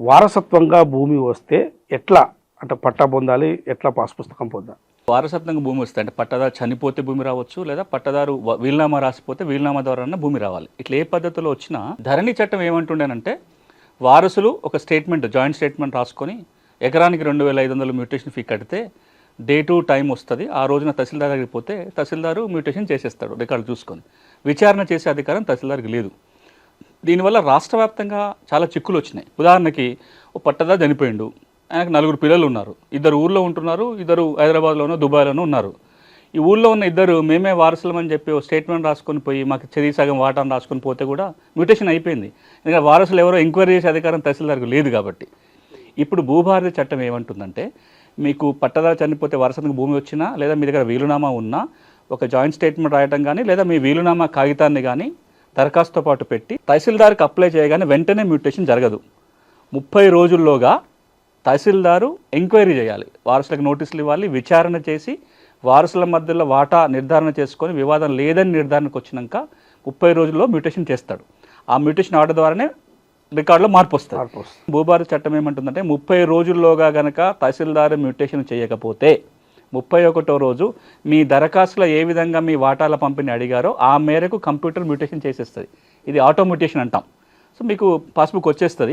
వారసత్వంగా భూమి వస్తే ఎట్లా అంటే పట్టా పొందాలి, ఎట్లా పాస్ పుస్తకం పొందాలి? వారసత్వంగా భూమి వస్తుంది అంటే పట్టదారు చనిపోతే భూమి రావచ్చు, లేదా పట్టదారు వీలునామా రాసిపోతే వీలునామా ద్వారా భూమి రావాలి. ఇట్లా ఏ పద్ధతిలో వచ్చినా ధరణి చట్టం ఏమంటుండేనంటే వారసులు ఒక స్టేట్మెంట్, జాయింట్ స్టేట్మెంట్ రాసుకొని ఎకరానికి 2500 మ్యూటేషన్ ఫీ కడితే డే టు టైం వస్తుంది. ఆ రోజున తహసీల్దార్ దగ్గరికి పోతే తహసీల్దారు మ్యూటేషన్ చేసేస్తాడు రికార్డు చూసుకొని. విచారణ చేసే అధికారం తహసీల్దార్కి లేదు. దీనివల్ల రాష్ట్ర వ్యాప్తంగా చాలా చిక్కులు వచ్చినాయి. ఉదాహరణకి ఓ పట్టదారు చనిపోయిండు, ఆయనకు 4 పిల్లలు ఉన్నారు, 2 ఊళ్ళో ఉంటున్నారు, 2 హైదరాబాద్లోనో దుబాయ్లోనో ఉన్నారు. ఈ ఊళ్ళో ఉన్న 2 మేమే వారసులమని చెప్పి ఓ స్టేట్మెంట్ రాసుకొని పోయి మాకు చెరి సగం వాటాను రాసుకొని పోతే కూడా మ్యూటేషన్ అయిపోయింది. ఎందుకంటే వారసులు ఎవరో ఎంక్వైరీ చేసే అధికారం తహసీల్దార్కి లేదు కాబట్టి. ఇప్పుడు భూభారతి చట్టం ఏమంటుందంటే మీకు పట్టదారు చనిపోతే వారసత్వంగా భూమి వచ్చినా, లేదా మీ దగ్గర వీలునామా ఉన్నా ఒక జాయింట్ స్టేట్మెంట్ రాయటం కానీ, లేదా మీ వీలునామా కాగితాన్ని కానీ దరఖాస్తుతో పాటు పెట్టి తహసీల్దార్కి అప్లై చేయగానే వెంటనే మ్యూటేషన్ జరగదు. 30 రోజుల్లోగా తహసీల్దారు ఎంక్వైరీ చేయాలి, వారసులకు నోటీసులు ఇవ్వాలి, విచారణ చేసి వారసుల మధ్యలో వాటా నిర్ధారణ చేసుకొని వివాదం లేదని నిర్ధారణకు వచ్చినాక 30 రోజుల్లో మ్యూటేషన్ చేస్తాడు. ఆ మ్యూటేషన్ ఆర్డర్ ద్వారానే రికార్డులో మార్పు వస్తుంది. భూభారతి చట్టం ఏమంటుందంటే 30 రోజుల్లోగా గనక తహసీల్దారు మ్యూటేషన్ చేయకపోతే 31వ రోజు మీ దరఖాస్తులో ఏ విధంగా మీ వాటాల పంపిణీ అడిగారో ఆ మేరకు కంప్యూటర్ మ్యూటేషన్ చేసేస్తుంది. ఇది ఆటో మ్యూటేషన్ అంటాం. సో మీకు పాస్బుక్ వచ్చేస్తుంది.